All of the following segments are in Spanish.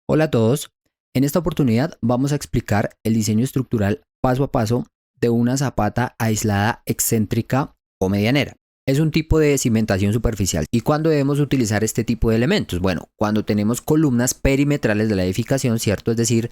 Hola a todos, en esta oportunidad vamos a explicar el diseño estructural paso a paso de una zapata aislada excéntrica o medianera. Es un tipo de cimentación superficial. ¿Y cuándo debemos utilizar este tipo de elementos? Bueno, cuando tenemos columnas perimetrales de la edificación, ¿cierto? Es decir,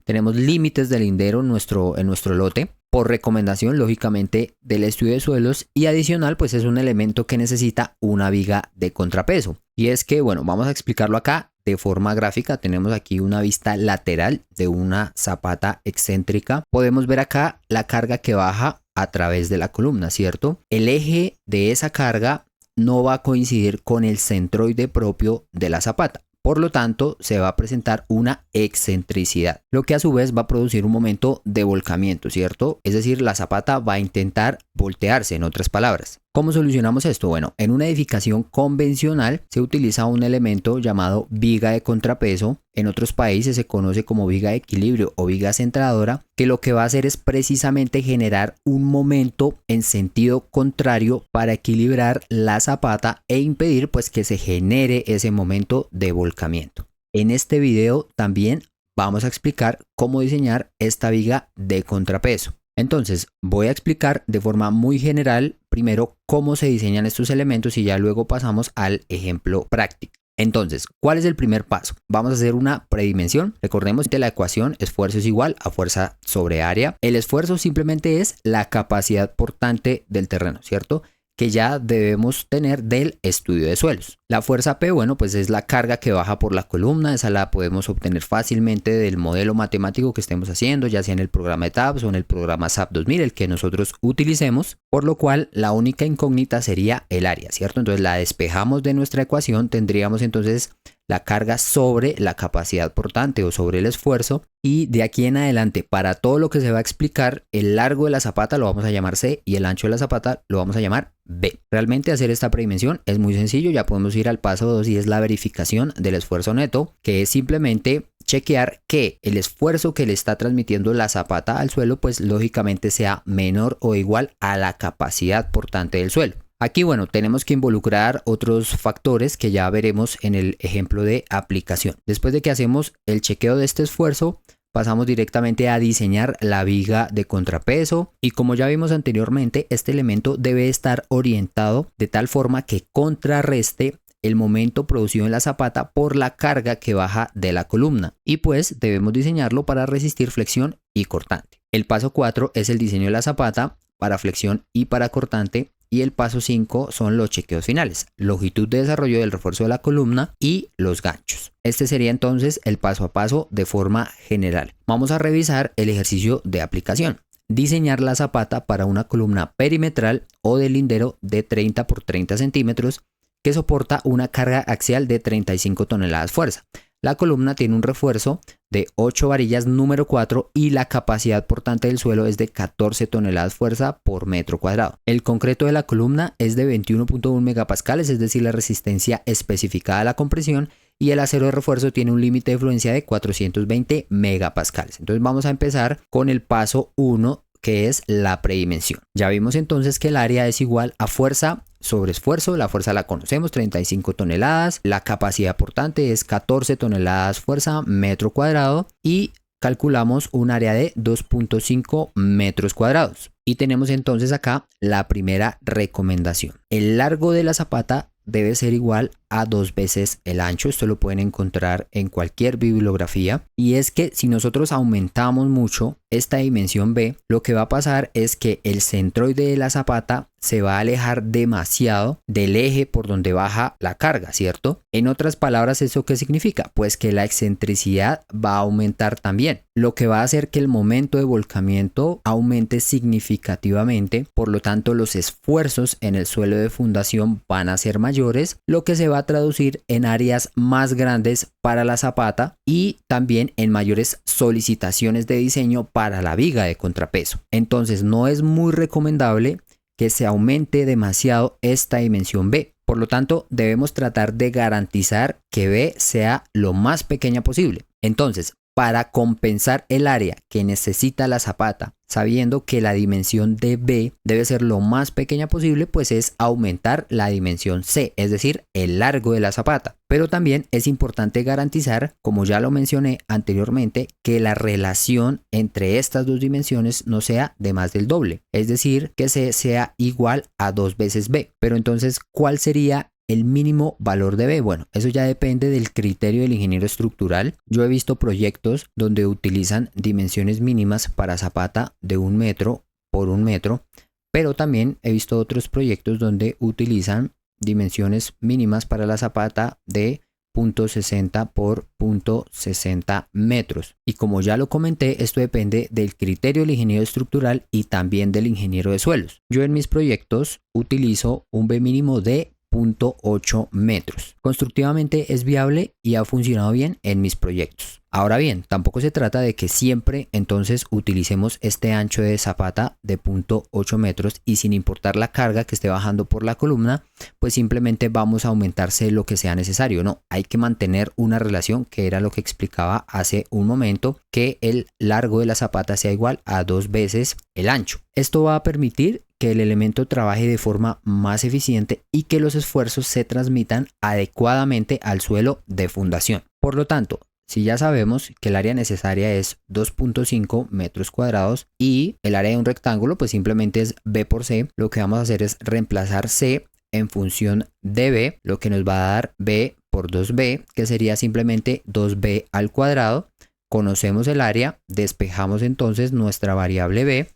tenemos límites de lindero en nuestro lote, por recomendación lógicamente del estudio de suelos, y adicional pues es un elemento que necesita una viga de contrapeso. Y es que, bueno, vamos a explicarlo acá de forma gráfica. Tenemos aquí una vista lateral de una zapata excéntrica. Podemos ver acá la carga que baja a través de la columna, ¿cierto? El eje de esa carga no va a coincidir con el centroide propio de la zapata. Por lo tanto, se va a presentar una excentricidad, lo que a su vez va a producir un momento de volcamiento, ¿cierto? Es decir, la zapata va a intentar voltearse, en otras palabras. ¿Cómo solucionamos esto? Bueno, en una edificación convencional se utiliza un elemento llamado viga de contrapeso. En otros países se conoce como viga de equilibrio o viga centradora, que lo que va a hacer es precisamente generar un momento en sentido contrario para equilibrar la zapata e impedir pues que se genere ese momento de volcamiento. En este video también vamos a explicar cómo diseñar esta viga de contrapeso. Entonces voy a explicar de forma muy general primero cómo se diseñan estos elementos y ya luego pasamos al ejemplo práctico. Entonces, ¿cuál es el primer paso? Vamos a hacer una predimensión. Recordemos que la ecuación esfuerzo es igual a fuerza sobre área. El esfuerzo simplemente es la capacidad portante del terreno, ¿cierto? Que ya debemos tener del estudio de suelos. La fuerza P, bueno, pues es la carga que baja por la columna. Esa la podemos obtener fácilmente del modelo matemático que estemos haciendo, ya sea en el programa ETABS o en el programa SAP 2000, el que nosotros utilicemos, por lo cual la única incógnita sería el área, ¿cierto? Entonces la despejamos de nuestra ecuación, tendríamos entonces la carga sobre la capacidad portante o sobre el esfuerzo, y de aquí en adelante para todo lo que se va a explicar, el largo de la zapata lo vamos a llamar C y el ancho de la zapata lo vamos a llamar B. Realmente hacer esta predimensión es muy sencillo, ya podemos ir al paso 2 y es la verificación del esfuerzo neto, que es simplemente chequear que el esfuerzo que le está transmitiendo la zapata al suelo pues lógicamente sea menor o igual a la capacidad portante del suelo. Aquí, bueno, tenemos que involucrar otros factores que ya veremos en el ejemplo de aplicación. Después de que hacemos el chequeo de este esfuerzo, pasamos directamente a diseñar la viga de contrapeso, y como ya vimos anteriormente, este elemento debe estar orientado de tal forma que contrarreste el momento producido en la zapata por la carga que baja de la columna, y pues debemos diseñarlo para resistir flexión y cortante. El paso 4 es el diseño de la zapata para flexión y para cortante. Y el paso 5 son los chequeos finales, longitud de desarrollo del refuerzo de la columna y los ganchos. Este sería entonces el paso a paso de forma general. Vamos a revisar el ejercicio de aplicación. Diseñar la zapata para una columna perimetral o de lindero de 30 por 30 centímetros que soporta una carga axial de 35 toneladas fuerza. La columna tiene un refuerzo de 8 varillas número 4 y la capacidad portante del suelo es de 14 toneladas fuerza por metro cuadrado. El concreto de la columna es de 21.1 megapascales, es decir, la resistencia especificada a la compresión, y el acero de refuerzo tiene un límite de fluencia de 420 megapascales. Entonces vamos a empezar con el paso 1, que es la predimensión. Ya vimos entonces que el área es igual a fuerza sobre esfuerzo. La fuerza la conocemos, 35 toneladas. La capacidad portante es 14 toneladas fuerza metro cuadrado y calculamos un área de 2.5 metros cuadrados. Y tenemos entonces acá la primera recomendación. El largo de la zapata debe ser igual a 2 veces el ancho. Esto lo pueden encontrar en cualquier bibliografía, y es que si nosotros aumentamos mucho esta dimensión B, lo que va a pasar es que el centroide de la zapata se va a alejar demasiado del eje por donde baja la carga, ¿cierto? En otras palabras, ¿eso qué significa? Pues que la excentricidad va a aumentar también, lo que va a hacer que el momento de volcamiento aumente significativamente. Por lo tanto, los esfuerzos en el suelo de fundación van a ser mayores, lo que se va a traducir en áreas más grandes para la zapata y también en mayores solicitaciones de diseño para la viga de contrapeso. Entonces no es muy recomendable que se aumente demasiado esta dimensión B. Por lo tanto, debemos tratar de garantizar que B sea lo más pequeña posible. Entonces, Para compensar el área que necesita la zapata, sabiendo que la dimensión de B debe ser lo más pequeña posible, pues es aumentar la dimensión C, es decir, el largo de la zapata. Pero también es importante garantizar, como ya lo mencioné anteriormente, que la relación entre estas dos dimensiones no sea de más del doble, es decir, que C sea igual a 2 veces B. Pero entonces, ¿cuál sería el mínimo valor de B? Bueno, eso ya depende del criterio del ingeniero estructural. Yo he visto proyectos donde utilizan dimensiones mínimas para zapata de 1 metro por 1 metro, pero también he visto otros proyectos donde utilizan dimensiones mínimas para la zapata de 0.60 por 0.60 metros. Y como ya lo comenté, esto depende del criterio del ingeniero estructural y también del ingeniero de suelos. Yo en mis proyectos utilizo un B mínimo de 0.8 metros. Constructivamente es viable y ha funcionado bien en mis proyectos. Ahora bien, tampoco se trata de que siempre entonces utilicemos este ancho de zapata de 0.8 metros y sin importar la carga que esté bajando por la columna, pues simplemente vamos a aumentarse lo que sea necesario. No, hay que mantener una relación, que era lo que explicaba hace un momento, que el largo de la zapata sea igual a 2 veces el ancho. Esto va a permitir que el elemento trabaje de forma más eficiente y que los esfuerzos se transmitan adecuadamente al suelo de fundación. Por lo tanto, si ya sabemos que el área necesaria es 2.5 metros cuadrados y el área de un rectángulo pues simplemente es B por C, lo que vamos a hacer es reemplazar C en función de B, lo que nos va a dar B por 2B, que sería simplemente 2B al cuadrado. Conocemos el área, despejamos entonces nuestra variable B,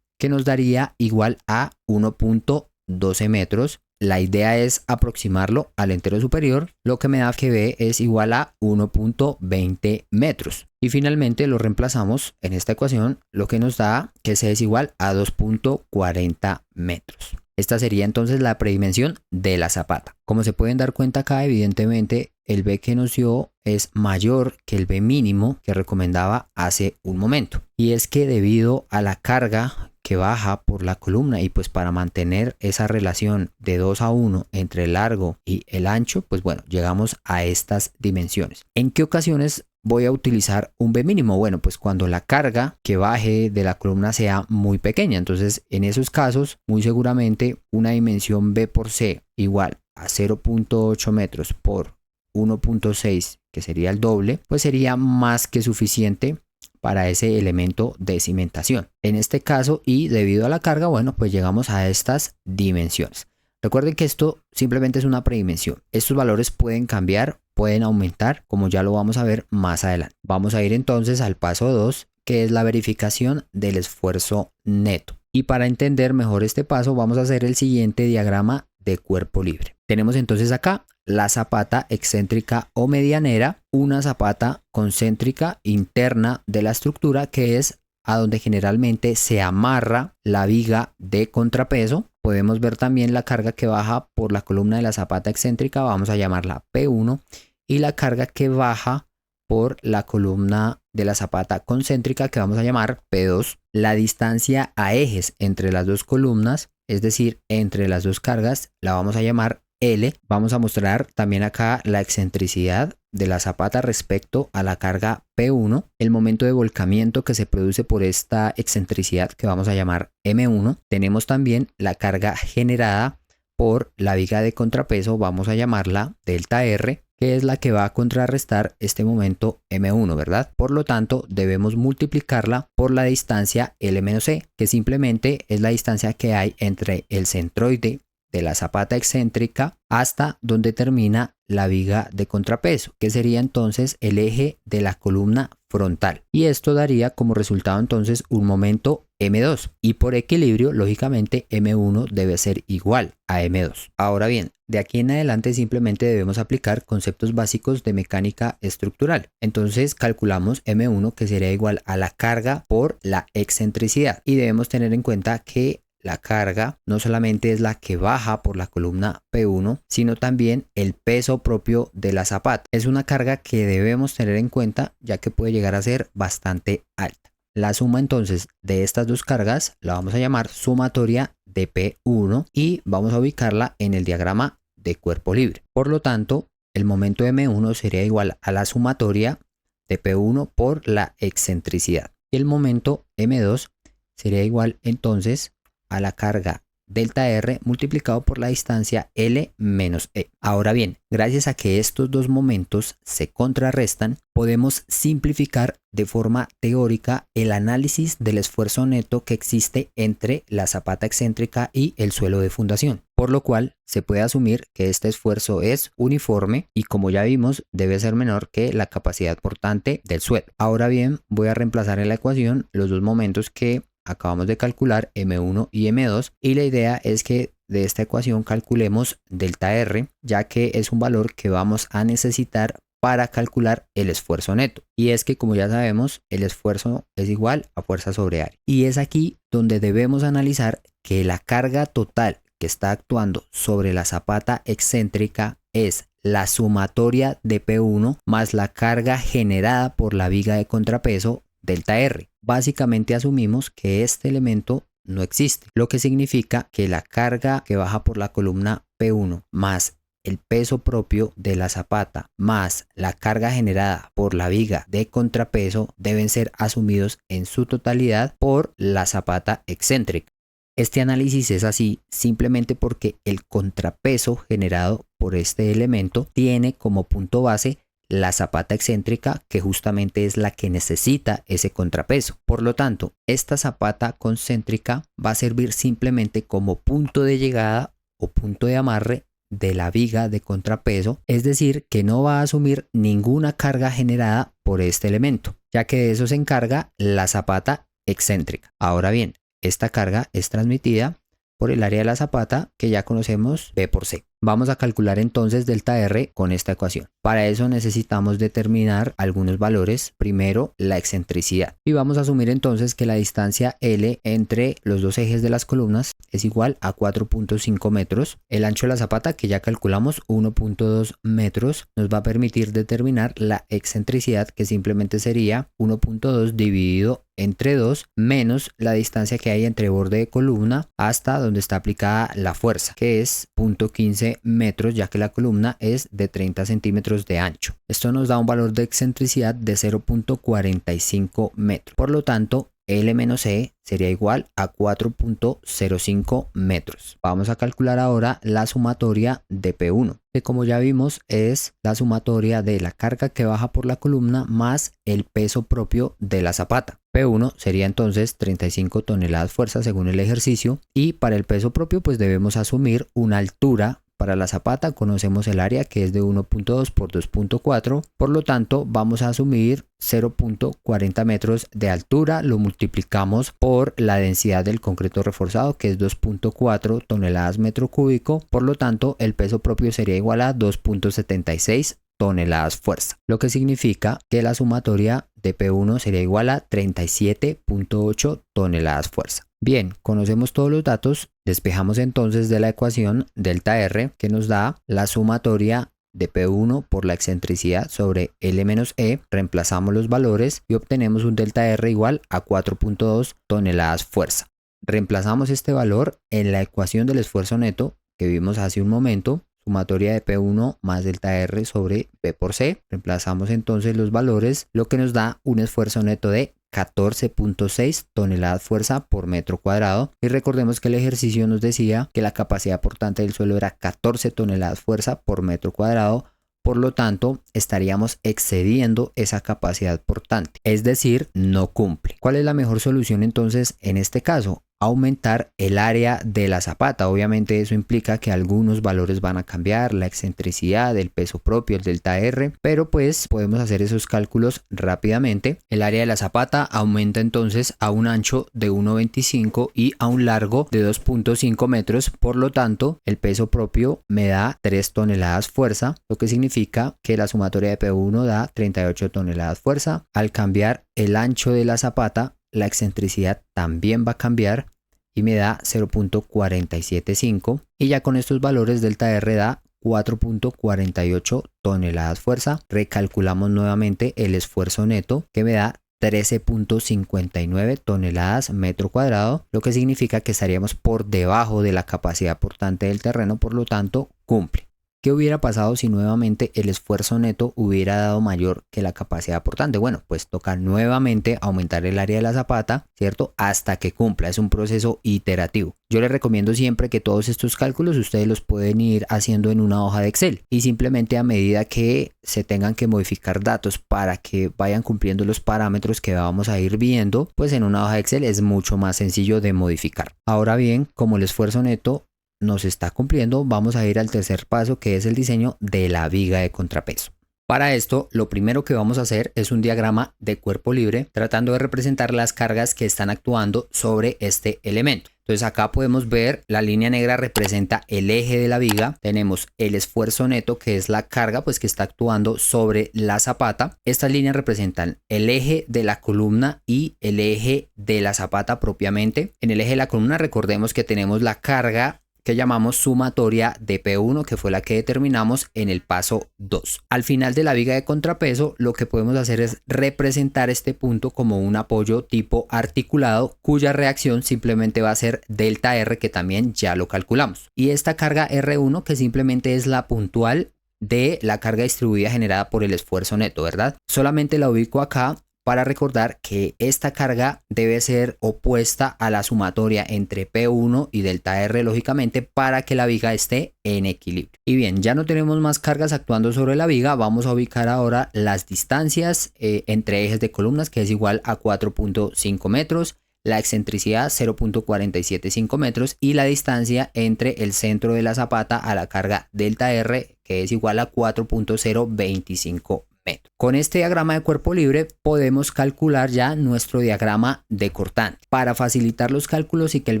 que nos daría igual a 1.12 metros. La idea es aproximarlo al entero superior, lo que me da que B es igual a 1.20 metros. Y finalmente lo reemplazamos en esta ecuación, lo que nos da que C es igual a 2.40 metros. Esta sería entonces la predimensión de la zapata. Como se pueden dar cuenta acá, evidentemente el B que nos dio es mayor que el B mínimo que recomendaba hace un momento. Y es que debido a la carga que baja por la columna y pues para mantener esa relación de 2:1 entre el largo y el ancho, pues bueno, llegamos a estas dimensiones. ¿En qué ocasiones voy a utilizar un B mínimo? Bueno, pues cuando la carga que baje de la columna sea muy pequeña. Entonces, en esos casos, muy seguramente una dimensión B por C igual a 0.8 metros por 1.6, que sería el doble, pues sería más que suficiente para ese elemento de cimentación. En este caso, y debido a la carga, bueno, pues llegamos a estas dimensiones. Recuerden que esto simplemente es una predimensión. Estos valores pueden cambiar, pueden aumentar, como ya lo vamos a ver más adelante. Vamos a ir entonces al paso 2, que es la verificación del esfuerzo neto. Y para entender mejor este paso, vamos a hacer el siguiente diagrama de cuerpo libre. Tenemos entonces acá la zapata excéntrica o medianera, una zapata concéntrica interna de la estructura, que es a donde generalmente se amarra la viga de contrapeso. Podemos ver también la carga que baja por la columna de la zapata excéntrica, vamos a llamarla P1, y la carga que baja por la columna de la zapata concéntrica, que vamos a llamar P2. La distancia a ejes entre las dos columnas, es decir, entre las dos cargas, la vamos a llamar L. Vamos a mostrar también acá la excentricidad de la zapata respecto a la carga P1, el momento de volcamiento que se produce por esta excentricidad, que vamos a llamar M1. Tenemos también la carga generada por la viga de contrapeso, vamos a llamarla delta R, que es la que va a contrarrestar este momento M1, ¿verdad? Por lo tanto, debemos multiplicarla por la distancia L-C, que simplemente es la distancia que hay entre el centroide de la zapata excéntrica hasta donde termina la viga de contrapeso, que sería entonces el eje de la columna frontal. Y esto daría como resultado entonces un momento M2. Y por equilibrio, lógicamente, M1 debe ser igual a M2. Ahora bien, de aquí en adelante simplemente debemos aplicar conceptos básicos de mecánica estructural. Entonces calculamos M1, que sería igual a la carga por la excentricidad. Y debemos tener en cuenta que la carga no solamente es la que baja por la columna P1, sino también el peso propio de la zapata. Es una carga que debemos tener en cuenta, ya que puede llegar a ser bastante alta. La suma entonces de estas dos cargas la vamos a llamar sumatoria de P1 y vamos a ubicarla en el diagrama de cuerpo libre. Por lo tanto, el momento M1 sería igual a la sumatoria de P1 por la excentricidad. Y el momento M2 sería igual entonces a la carga delta R multiplicado por la distancia L menos E. Ahora bien, gracias a que estos dos momentos se contrarrestan, podemos simplificar de forma teórica el análisis del esfuerzo neto que existe entre la zapata excéntrica y el suelo de fundación, por lo cual se puede asumir que este esfuerzo es uniforme y, como ya vimos, debe ser menor que la capacidad portante del suelo. Ahora bien, voy a reemplazar en la ecuación los dos momentos que acabamos de calcular, M1 y M2, y la idea es que de esta ecuación calculemos delta R, ya que es un valor que vamos a necesitar para calcular el esfuerzo neto. Y es que, como ya sabemos, el esfuerzo es igual a fuerza sobre área. Y es aquí donde debemos analizar que la carga total que está actuando sobre la zapata excéntrica es la sumatoria de P1 más la carga generada por la viga de contrapeso delta R. Básicamente asumimos que este elemento no existe, lo que significa que la carga que baja por la columna P1 más el peso propio de la zapata más la carga generada por la viga de contrapeso deben ser asumidos en su totalidad por la zapata excéntrica. Este análisis es así simplemente porque el contrapeso generado por este elemento tiene como punto base la zapata excéntrica, que justamente es la que necesita ese contrapeso. Por lo tanto, esta zapata concéntrica va a servir simplemente como punto de llegada o punto de amarre de la viga de contrapeso, es decir, que no va a asumir ninguna carga generada por este elemento, ya que de eso se encarga la zapata excéntrica. Ahora bien, esta carga es transmitida por el área de la zapata, que ya conocemos, B por C. Vamos a calcular entonces delta R con esta ecuación. Para eso necesitamos determinar algunos valores. Primero, la excentricidad. Y vamos a asumir entonces que la distancia L entre los dos ejes de las columnas es igual a 4.5 metros. El ancho de la zapata, que ya calculamos, 1.2 metros, nos va a permitir determinar la excentricidad, que simplemente sería 1.2 dividido entre 2 menos la distancia que hay entre borde de columna hasta donde está aplicada la fuerza, que es 0.15 metros, ya que la columna es de 30 centímetros de ancho. Esto nos da un valor de excentricidad de 0.45 metros. Por lo tanto, L menos E sería igual a 4.05 metros. Vamos a calcular ahora la sumatoria de P1, que como ya vimos es la sumatoria de la carga que baja por la columna más el peso propio de la zapata. P1 sería entonces 35 toneladas fuerza según el ejercicio, y para el peso propio pues debemos asumir una altura. Para la zapata conocemos el área, que es de 1.2 por 2.4, por lo tanto vamos a asumir 0.40 metros de altura, lo multiplicamos por la densidad del concreto reforzado, que es 2.4 toneladas metro cúbico, por lo tanto el peso propio sería igual a 2.76 toneladas fuerza, lo que significa que la sumatoria de P1 sería igual a 37.8 toneladas fuerza. Bien, conocemos todos los datos, despejamos entonces de la ecuación delta R, que nos da la sumatoria de P1 por la excentricidad sobre L menos E, reemplazamos los valores y obtenemos un delta R igual a 4.2 toneladas fuerza. Reemplazamos este valor en la ecuación del esfuerzo neto que vimos hace un momento, sumatoria de P1 más delta R sobre P por C. Reemplazamos entonces los valores, lo que nos da un esfuerzo neto de 14.6 toneladas fuerza por metro cuadrado, y recordemos que el ejercicio nos decía que la capacidad portante del suelo era 14 toneladas fuerza por metro cuadrado, por lo tanto estaríamos excediendo esa capacidad portante, es decir, no cumple. ¿Cuál es la mejor solución entonces en este caso? Aumentar el área de la zapata. Obviamente eso implica que algunos valores van a cambiar, la excentricidad, el peso propio, el delta R, pero pues podemos hacer esos cálculos rápidamente. El área de la zapata aumenta entonces a un ancho de 1.25 y a un largo de 2.5 metros, por lo tanto el peso propio me da 3 toneladas fuerza, lo que significa que la sumatoria de P1 da 38 toneladas fuerza. Al cambiar el ancho de la zapata, la excentricidad también va a cambiar y me da 0.475, y ya con estos valores delta R da 4.48 toneladas fuerza. Recalculamos nuevamente el esfuerzo neto, que me da 13.59 toneladas metro cuadrado, lo que significa que estaríamos por debajo de la capacidad portante del terreno, por lo tanto cumple. ¿Qué hubiera pasado si nuevamente el esfuerzo neto hubiera dado mayor que la capacidad aportante? Bueno, pues toca nuevamente aumentar el área de la zapata, ¿cierto? Hasta que cumpla. Es un proceso iterativo. Yo les recomiendo siempre que todos estos cálculos ustedes los pueden ir haciendo en una hoja de Excel y simplemente a medida que se tengan que modificar datos para que vayan cumpliendo los parámetros que vamos a ir viendo, pues en una hoja de Excel es mucho más sencillo de modificar. Ahora bien, como el esfuerzo neto nos está cumpliendo, vamos a ir al tercer paso, que es el diseño de la viga de contrapeso. Para esto, lo primero que vamos a hacer es un diagrama de cuerpo libre, tratando de representar las cargas que están actuando sobre este elemento. Entonces acá podemos ver la línea negra representa el eje de la viga, tenemos el esfuerzo neto que es la carga pues que está actuando sobre la zapata. Estas líneas representan el eje de la columna y el eje de la zapata propiamente. En el eje de la columna recordemos que tenemos la carga que llamamos sumatoria de P1, que fue la que determinamos en el paso 2. Al final de la viga de contrapeso, lo que podemos hacer es representar este punto como un apoyo tipo articulado, cuya reacción simplemente va a ser delta R, que también ya lo calculamos. Y esta carga R1, que simplemente es la puntual de la carga distribuida generada por el esfuerzo neto, ¿verdad? Solamente la ubico acá para recordar que esta carga debe ser opuesta a la sumatoria entre P1 y delta R, lógicamente, para que la viga esté en equilibrio. Y bien, ya no tenemos más cargas actuando sobre la viga, vamos a ubicar ahora las distancias entre ejes de columnas, que es igual a 4.5 metros, la excentricidad 0.475 metros y la distancia entre el centro de la zapata a la carga delta R, que es igual a 4.025 metros. Con este diagrama de cuerpo libre podemos calcular ya nuestro diagrama de cortante. Para facilitar los cálculos y que el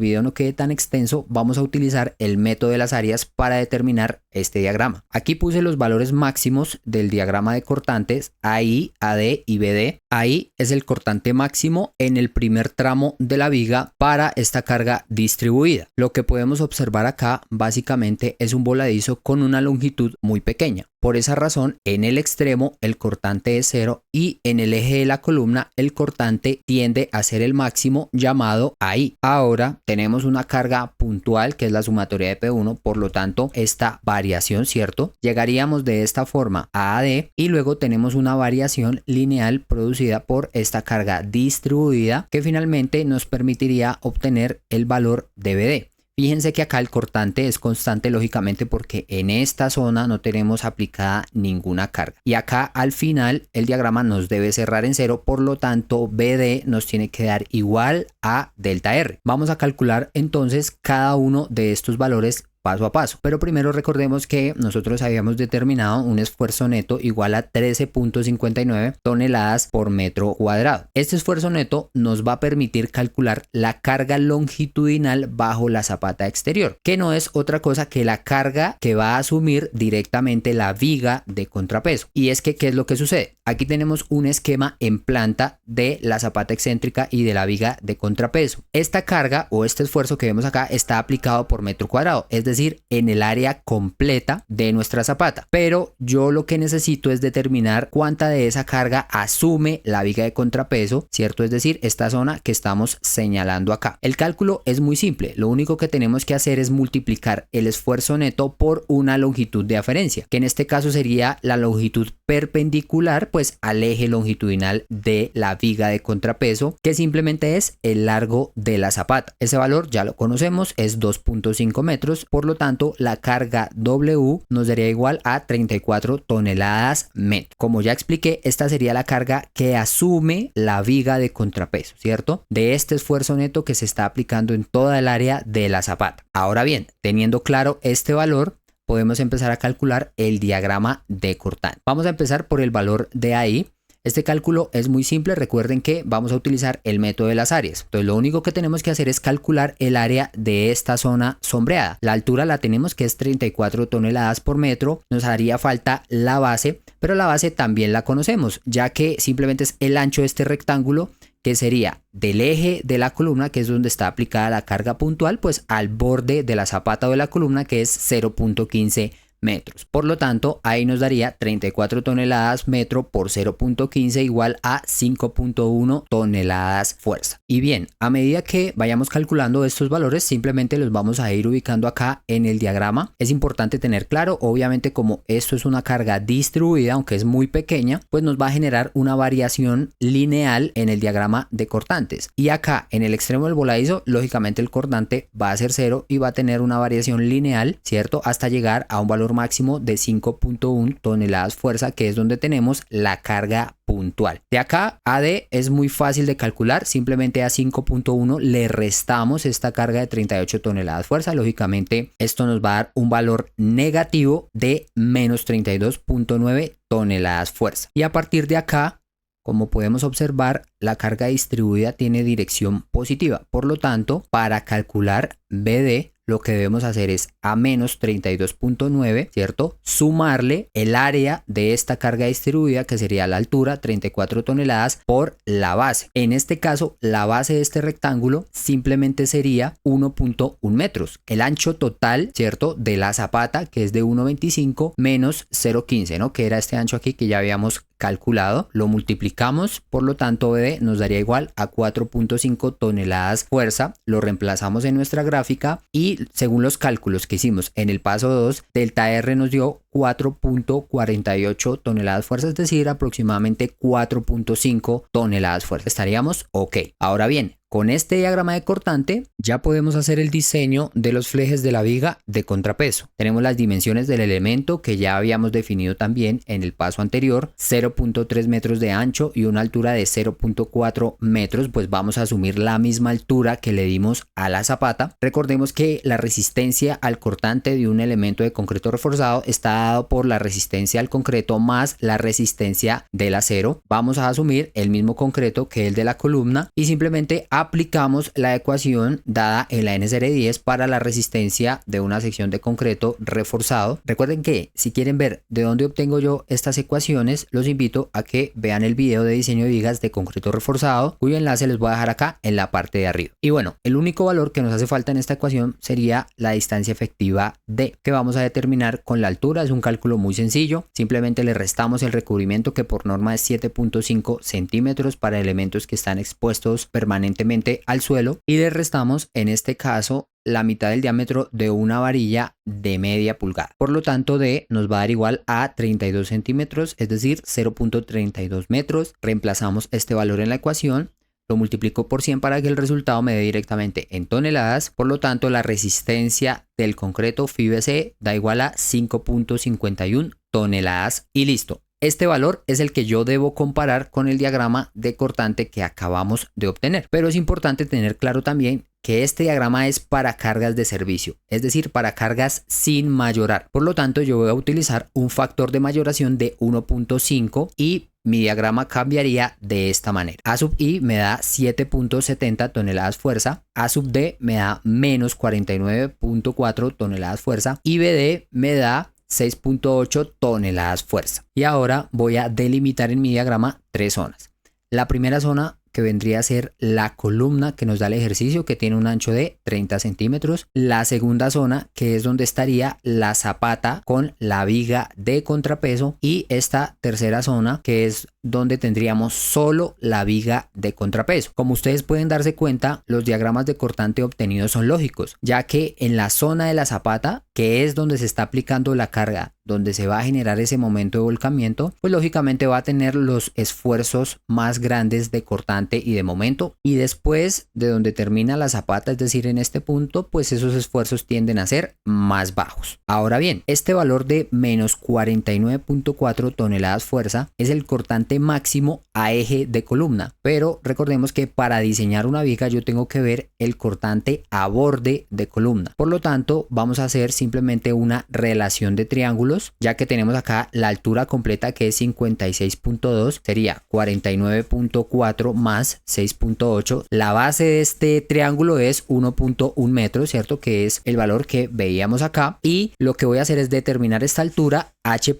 video no quede tan extenso, vamos a utilizar el método de las áreas para determinar este diagrama. Aquí puse los valores máximos del diagrama de cortantes AI, AD y BD. AI es el cortante máximo en el primer tramo de la viga para esta carga distribuida. Lo que podemos observar acá básicamente es un voladizo con una longitud muy pequeña. Por esa razón, en el extremo el cortante es 0 y en el eje de la columna el cortante tiende a ser el máximo llamado AI. Ahora tenemos una carga puntual que es la sumatoria de P1, por lo tanto esta variación, ¿cierto? Llegaríamos de esta forma a AD y luego tenemos una variación lineal producida por esta carga distribuida que finalmente nos permitiría obtener el valor de BD. Fíjense que acá el cortante es constante lógicamente porque en esta zona no tenemos aplicada ninguna carga. Y acá al final el diagrama nos debe cerrar en 0, por lo tanto BD nos tiene que dar igual a delta R. Vamos a calcular entonces cada uno de estos valores paso a paso, pero primero recordemos que nosotros habíamos determinado un esfuerzo neto igual a 13.59 toneladas por metro cuadrado. Este esfuerzo neto nos va a permitir calcular la carga longitudinal bajo la zapata exterior, que no es otra cosa que la carga que va a asumir directamente la viga de contrapeso. Y es que, ¿qué es lo que sucede? Aquí tenemos un esquema en planta de la zapata excéntrica y de la viga de contrapeso. Esta carga o este esfuerzo que vemos acá está aplicado por metro cuadrado, es decir, en el área completa de nuestra zapata. Pero yo lo que necesito es determinar cuánta de esa carga asume la viga de contrapeso, ¿cierto? Es decir, esta zona que estamos señalando acá. El cálculo es muy simple. Lo único que tenemos que hacer es multiplicar el esfuerzo neto por una longitud de aferencia, que en este caso sería la longitud perpendicular pues al eje longitudinal de la viga de contrapeso, que simplemente es el largo de la zapata. Ese valor ya lo conocemos, es 2.5 metros. Por lo tanto, la carga W nos daría igual a 34 toneladas metro. Como ya expliqué, esta sería la carga que asume la viga de contrapeso, ¿cierto? De este esfuerzo neto que se está aplicando en toda el área de la zapata. Ahora bien, teniendo claro este valor, podemos empezar a calcular el diagrama de cortante. Vamos a empezar por el valor de AI. Este cálculo es muy simple, recuerden que vamos a utilizar el método de las áreas. Entonces lo único que tenemos que hacer es calcular el área de esta zona sombreada. La altura la tenemos que es 34 toneladas por metro, nos haría falta la base, pero la base también la conocemos, ya que simplemente es el ancho de este rectángulo, que sería del eje de la columna, que es donde está aplicada la carga puntual, pues al borde de la zapata o de la columna, que es 0.15 metros. Por lo tanto, ahí nos daría 34 toneladas metro por 0.15 igual a 5.1 toneladas fuerza. Y bien, a medida que vayamos calculando estos valores, simplemente los vamos a ir ubicando acá en el diagrama. Es importante tener claro, obviamente, como esto es una carga distribuida, aunque es muy pequeña, pues nos va a generar una variación lineal en el diagrama de cortantes. Y acá en el extremo del voladizo, lógicamente el cortante va a ser 0 y va a tener una variación lineal, ¿cierto? Hasta llegar a un valor máximo de 5.1 toneladas fuerza, que es donde tenemos la carga puntual. De acá a D es muy fácil de calcular, simplemente a 5.1 le restamos esta carga de 38 toneladas fuerza. Lógicamente esto nos va a dar un valor negativo de menos 32.9 toneladas fuerza. Y a partir de acá, como podemos observar, la carga distribuida tiene dirección positiva. Por lo tanto, para calcular BD, lo que debemos hacer es a menos 32.9, ¿cierto? Sumarle el área de esta carga distribuida, que sería la altura, 34 toneladas, por la base. En este caso, la base de este rectángulo simplemente sería 1.1 metros. El ancho total, ¿cierto? De la zapata, que es de 1.25 menos 0.15, ¿no? Que era este ancho aquí que ya habíamos calculado. Lo multiplicamos, por lo tanto, BD nos daría igual a 4.5 toneladas fuerza. Lo reemplazamos en nuestra gráfica y según los cálculos que hicimos en el paso 2, delta R nos dio 4.48 toneladas fuerza, es decir, aproximadamente 4.5 toneladas fuerza. Estaríamos ok. Ahora bien, con este diagrama de cortante ya podemos hacer el diseño de los flejes de la viga de contrapeso. Tenemos las dimensiones del elemento que ya habíamos definido también en el paso anterior, 0.3 metros de ancho y una altura de 0.4 metros, pues vamos a asumir la misma altura que le dimos a la zapata. Recordemos que la resistencia al cortante de un elemento de concreto reforzado está dado por la resistencia al concreto más la resistencia del acero. Vamos a asumir el mismo concreto que el de la columna y simplemente aplicamos la ecuación dada en la NSR10 para la resistencia de una sección de concreto reforzado. Recuerden que si quieren ver de dónde obtengo yo estas ecuaciones, los invito a que vean el video de diseño de vigas de concreto reforzado, cuyo enlace les voy a dejar acá en la parte de arriba. Y bueno, el único valor que nos hace falta en esta ecuación sería la distancia efectiva D, que vamos a determinar con la altura. Es un cálculo muy sencillo, simplemente le restamos el recubrimiento, que por norma es 7.5 centímetros para elementos que están expuestos permanentemente al suelo, y le restamos en este caso la mitad del diámetro de una varilla de media pulgada. Por lo tanto, D nos va a dar igual a 32 centímetros, es decir, 0.32 metros. Reemplazamos este valor en la ecuación, lo multiplico por 100 para que el resultado me dé directamente en toneladas. Por lo tanto, la resistencia del concreto FIBC da igual a 5.51 toneladas y listo. Este valor es el que yo debo comparar con el diagrama de cortante que acabamos de obtener. Pero es importante tener claro también que este diagrama es para cargas de servicio, es decir, para cargas sin mayorar. Por lo tanto, yo voy a utilizar un factor de mayoración de 1.5 y mi diagrama cambiaría de esta manera. A sub I me da 7.70 toneladas fuerza, A sub D me da menos 49.4 toneladas fuerza y BD me da 6.8 toneladas fuerza. Y ahora voy a delimitar en mi diagrama tres zonas. La primera zona, que vendría a ser la columna que nos da el ejercicio, que tiene un ancho de 30 centímetros. La segunda zona, que es donde estaría la zapata con la viga de contrapeso. Y esta tercera zona, que es donde tendríamos solo la viga de contrapeso. Como ustedes pueden darse cuenta, los diagramas de cortante obtenidos son lógicos, ya que en la zona de la zapata, que es donde se está aplicando la carga, donde se va a generar ese momento de volcamiento, pues lógicamente va a tener los esfuerzos más grandes de cortante y de momento, y después de donde termina la zapata, es decir, en este punto, pues esos esfuerzos tienden a ser más bajos. Ahora bien, este valor de menos 49.4 toneladas fuerza es el cortante máximo a eje de columna, pero recordemos que para diseñar una viga yo tengo que ver el cortante a borde de columna. Por lo tanto, vamos a hacer simplemente una relación de triángulos, ya que tenemos acá la altura completa, que es 56.2, sería 49.4 más 6.8. La base de este triángulo es 1.1 metro, ¿cierto? Que es el valor que veíamos acá, y lo que voy a hacer es determinar esta altura H',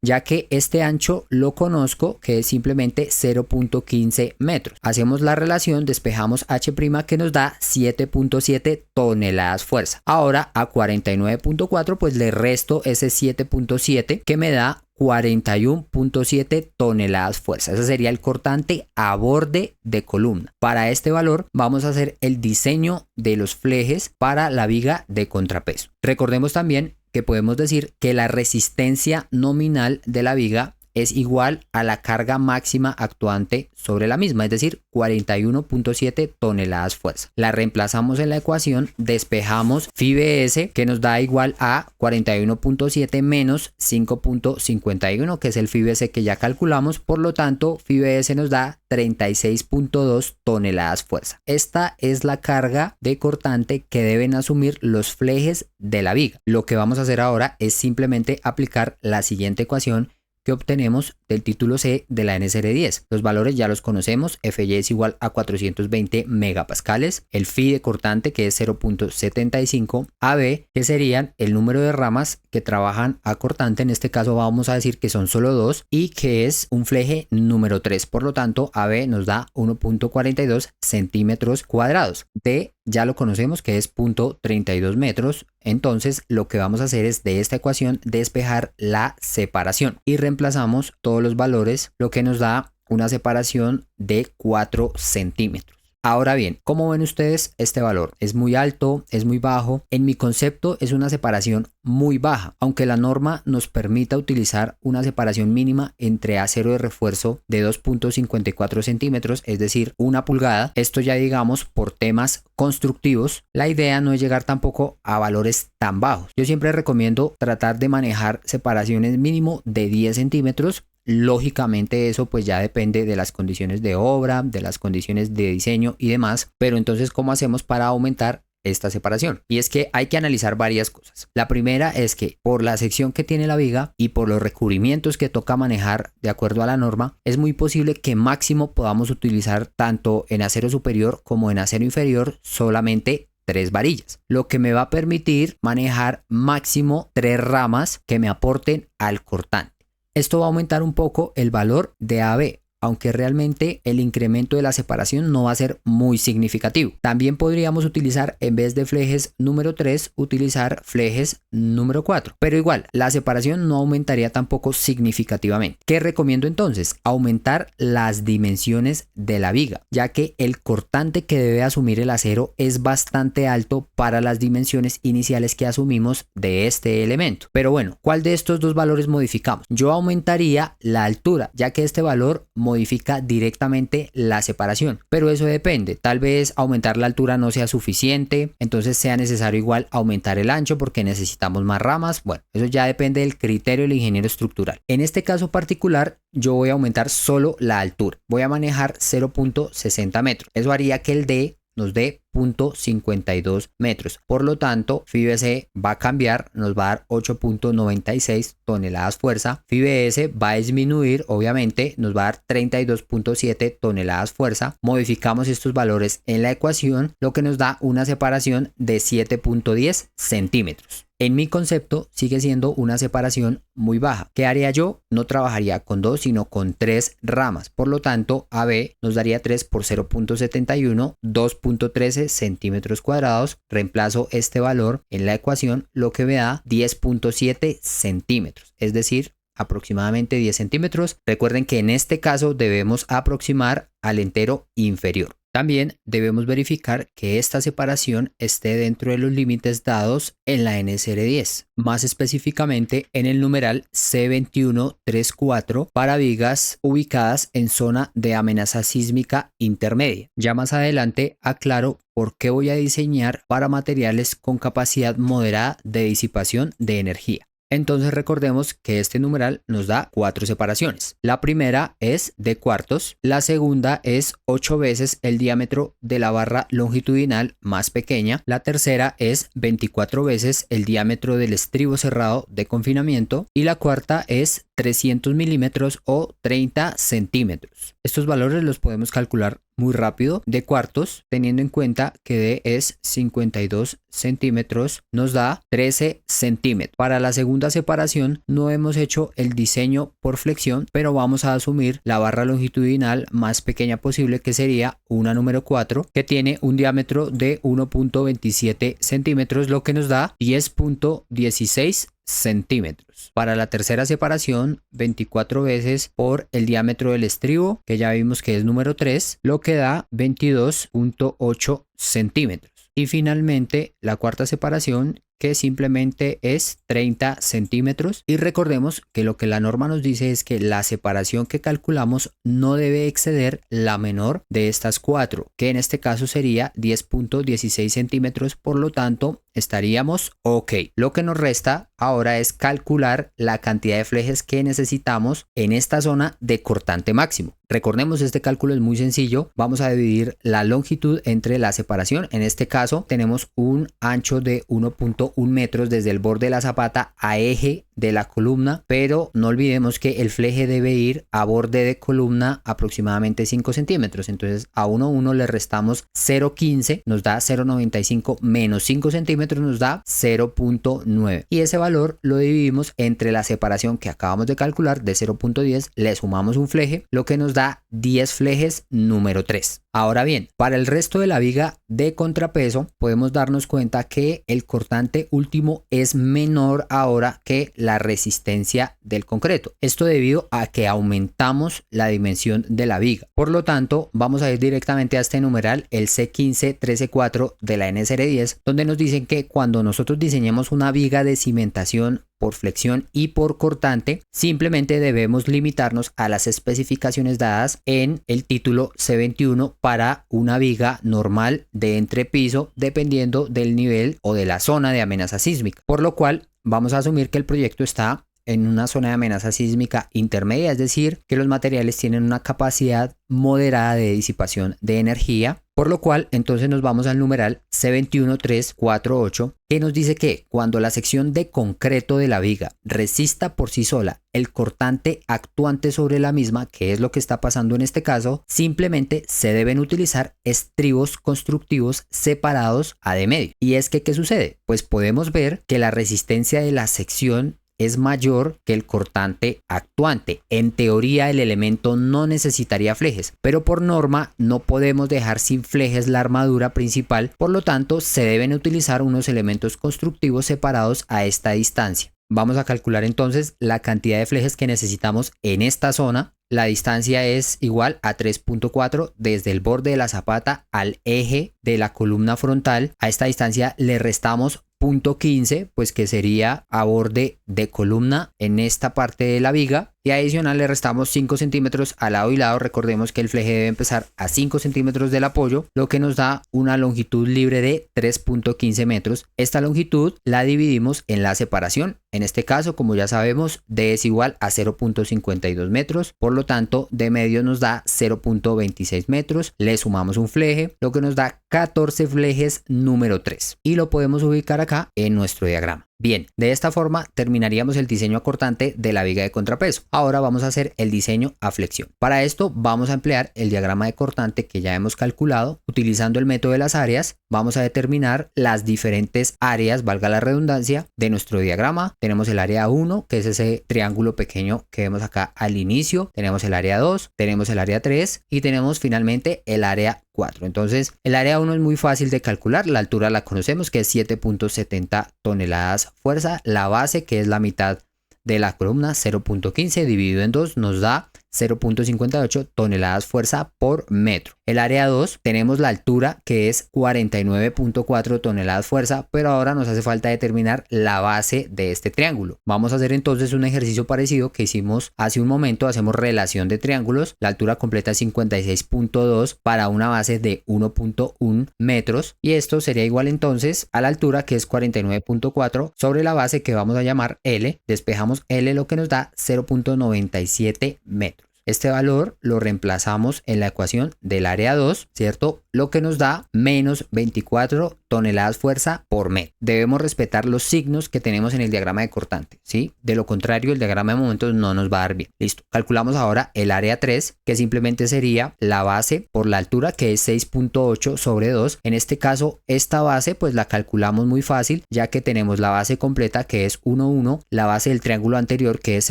ya que este ancho lo conozco, que es simplemente 0.15 metros. Hacemos la relación, despejamos H' que nos da 7.7 toneladas fuerza. Ahora a 49.4 pues le resto ese 7.7 que me da 41.7 toneladas fuerza. Ese sería el cortante a borde de columna. Para este valor vamos a hacer el diseño de los flejes para la viga de contrapeso. Recordemos también que podemos decir que la resistencia nominal de la viga es igual a la carga máxima actuante sobre la misma, es decir, 41.7 toneladas fuerza. La reemplazamos en la ecuación, despejamos phi-bs que nos da igual a 41.7 menos 5.51, que es el phi-bs que ya calculamos, por lo tanto phi-bs nos da 36.2 toneladas fuerza. Esta es la carga de cortante que deben asumir los flejes de la viga. Lo que vamos a hacer ahora es simplemente aplicar la siguiente ecuación que obtenemos del título C de la NSR10. Los valores ya los conocemos, Fy es igual a 420 megapascales, el phi de cortante que es 0.75, AB que serían el número de ramas que trabajan a cortante, en este caso vamos a decir que son solo 2 y que es un fleje número 3, por lo tanto AB nos da 1.42 centímetros cuadrados. D ya lo conocemos que es 0.32 metros, entonces lo que vamos a hacer es de esta ecuación despejar la separación y reemplazamos todos los valores, lo que nos da una separación de 4 centímetros. Ahora bien, ¿cómo ven ustedes este valor? ¿Es muy alto? ¿Es muy bajo? En mi concepto es una separación muy baja, aunque la norma nos permita utilizar una separación mínima entre acero de refuerzo de 2.54 centímetros, es decir, 1 pulgada. Esto ya digamos por temas constructivos. La idea no es llegar tampoco a valores tan bajos. Yo siempre recomiendo tratar de manejar separaciones mínimo de 10 centímetros. Lógicamente eso pues ya depende de las condiciones de obra, de las condiciones de diseño y demás, pero entonces ¿cómo hacemos para aumentar esta separación? Y es que hay que analizar varias cosas. La primera es que por la sección que tiene la viga y por los recubrimientos que toca manejar de acuerdo a la norma, es muy posible que máximo podamos utilizar tanto en acero superior como en acero inferior solamente 3 varillas, lo que me va a permitir manejar máximo 3 ramas que me aporten al cortante. Esto va a aumentar un poco el valor de AB, aunque realmente el incremento de la separación no va a ser muy significativo. También podríamos utilizar, en vez de flejes número 3, utilizar flejes número 4. Pero igual, la separación no aumentaría tampoco significativamente. ¿Qué recomiendo entonces? Aumentar las dimensiones de la viga, ya que el cortante que debe asumir el acero es bastante alto para las dimensiones iniciales que asumimos de este elemento. Pero bueno, ¿cuál de estos dos valores modificamos? Yo aumentaría la altura, ya que este valor modifica directamente la separación, pero eso depende, tal vez aumentar la altura no sea suficiente, entonces sea necesario igual aumentar el ancho porque necesitamos más ramas. Bueno, eso ya depende del criterio del ingeniero estructural. En este caso particular yo voy a aumentar solo la altura, voy a manejar 0.60 metros, eso haría que el D nos dé 0.52 metros. Por lo tanto, phi-bc va a cambiar, nos va a dar 8.96 toneladas fuerza. Phi-bs va a disminuir, obviamente, nos va a dar 32.7 toneladas fuerza. Modificamos estos valores en la ecuación, lo que nos da una separación de 7.10 centímetros. En mi concepto sigue siendo una separación muy baja. ¿Qué haría yo? No trabajaría con 2 sino con 3 ramas. Por lo tanto, AB nos daría 3 por 0.71, 2.13 centímetros cuadrados. Reemplazo este valor en la ecuación, lo que me da 10.7 centímetros. Es decir, aproximadamente 10 centímetros. Recuerden que en este caso debemos aproximar al entero inferior. También debemos verificar que esta separación esté dentro de los límites dados en la NSR10, más específicamente en el numeral C2134 para vigas ubicadas en zona de amenaza sísmica intermedia. Ya más adelante aclaro por qué voy a diseñar para materiales con capacidad moderada de disipación de energía. Entonces recordemos que este numeral nos da 4 separaciones. La primera es de cuartos, la segunda es 8 veces el diámetro de la barra longitudinal más pequeña, la tercera es 24 veces el diámetro del estribo cerrado de confinamiento y la cuarta es 300 milímetros o 30 centímetros. Estos valores los podemos calcular muy rápido de cuartos, teniendo en cuenta que D es 52 centímetros, nos da 13 centímetros. Para la segunda separación no hemos hecho el diseño por flexión, pero vamos a asumir la barra longitudinal más pequeña posible, que sería una número 4, que tiene un diámetro de 1.27 centímetros, lo que nos da 10.16 centímetros. Para la tercera separación, 24 veces por el diámetro del estribo, que ya vimos que es número 3, lo que da 22.8 centímetros. Y finalmente la cuarta separación, que simplemente es 30 centímetros. Y recordemos que lo que la norma nos dice es que la separación que calculamos no debe exceder la menor de estas 4, que en este caso sería 10.16 centímetros. Por lo tanto, estaríamos ok. Lo que nos resta ahora es calcular la cantidad de flejes que necesitamos en esta zona de cortante máximo. Recordemos, este cálculo es muy sencillo. Vamos a dividir la longitud entre la separación. En este caso tenemos un ancho de 1.1 metros desde el borde de la zapata a eje de la columna, pero no olvidemos que el fleje debe ir a borde de columna aproximadamente 5 centímetros. Entonces a 1,1 le restamos 0,15, nos da 0,95 menos 5 centímetros, nos da 0,9. Y ese valor lo dividimos entre la separación que acabamos de calcular de 0,10, le sumamos un fleje, lo que nos da 10 flejes número 3. Ahora bien, para el resto de la viga de contrapeso podemos darnos cuenta que el cortante último es menor ahora que la resistencia del concreto. Esto debido a que aumentamos la dimensión de la viga. Por lo tanto, vamos a ir directamente a este numeral, el C15-13-4 de la NSR10, donde nos dicen que cuando nosotros diseñemos una viga de cimentación por flexión y por cortante, simplemente debemos limitarnos a las especificaciones dadas en el título C21 para una viga normal de entrepiso, dependiendo del nivel o de la zona de amenaza sísmica. Por lo cual, vamos a asumir que el proyecto está en una zona de amenaza sísmica intermedia, es decir, que los materiales tienen una capacidad moderada de disipación de energía, por lo cual entonces nos vamos al numeral C21348, que nos dice que cuando la sección de concreto de la viga resista por sí sola el cortante actuante sobre la misma, que es lo que está pasando en este caso, simplemente se deben utilizar estribos constructivos separados a de medio. Y es que, ¿qué sucede? Pues podemos ver que la resistencia de la sección es mayor que el cortante actuante. En teoría el elemento no necesitaría flejes, pero por norma no podemos dejar sin flejes la armadura principal, por lo tanto se deben utilizar unos elementos constructivos separados a esta distancia. Vamos a calcular entonces la cantidad de flejes que necesitamos en esta zona. La distancia es igual a 3.4 desde el borde de la zapata al eje de la columna frontal. A esta distancia le restamos 0.15, pues que sería a borde de columna en esta parte de la viga, y adicional le restamos 5 centímetros a lado y lado. Recordemos que el fleje debe empezar a 5 centímetros del apoyo, lo que nos da una longitud libre de 3.15 metros. Esta longitud la dividimos en la separación. En este caso, como ya sabemos, D es igual a 0.52 metros, por lo tanto de medio nos da 0.26 metros, le sumamos un fleje, lo que nos da 14 flejes número 3, y lo podemos ubicar acá en nuestro diagrama. Bien, de esta forma terminaríamos el diseño a cortante de la viga de contrapeso. Ahora vamos a hacer el diseño a flexión. Para esto vamos a emplear el diagrama de cortante que ya hemos calculado. Utilizando el método de las áreas, vamos a determinar las diferentes áreas, valga la redundancia, de nuestro diagrama. Tenemos el área 1, que es ese triángulo pequeño que vemos acá al inicio. Tenemos el área 2, tenemos el área 3 y tenemos finalmente el área 4. Entonces el área 1 es muy fácil de calcular, la altura la conocemos, que es 7.70 toneladas fuerza, la base, que es la mitad de la columna, 0.15 dividido en 2 nos da 0.58 toneladas fuerza por metro. El área 2 tenemos la altura, que es 49.4 toneladas fuerza, pero ahora nos hace falta determinar la base de este triángulo. Vamos a hacer entonces un ejercicio parecido que hicimos hace un momento. Hacemos relación de triángulos. La altura completa es 56.2 para una base de 1.1 metros, y esto sería igual entonces a la altura, que es 49.4 sobre la base que vamos a llamar L. Despejamos L, lo que nos da 0.97 metros. Este valor lo reemplazamos en la ecuación del área 2, ¿cierto? lo que nos da menos 24 toneladas fuerza por metro. Debemos respetar los signos que tenemos en el diagrama de cortante, ¿sí? De lo contrario, el diagrama de momentos no nos va a dar bien. Listo. Calculamos ahora el área 3, que simplemente sería la base por la altura, que es 6.8 sobre 2. En este caso, esta base pues la calculamos muy fácil, ya que tenemos la base completa, que es 1,1, la base del triángulo anterior, que es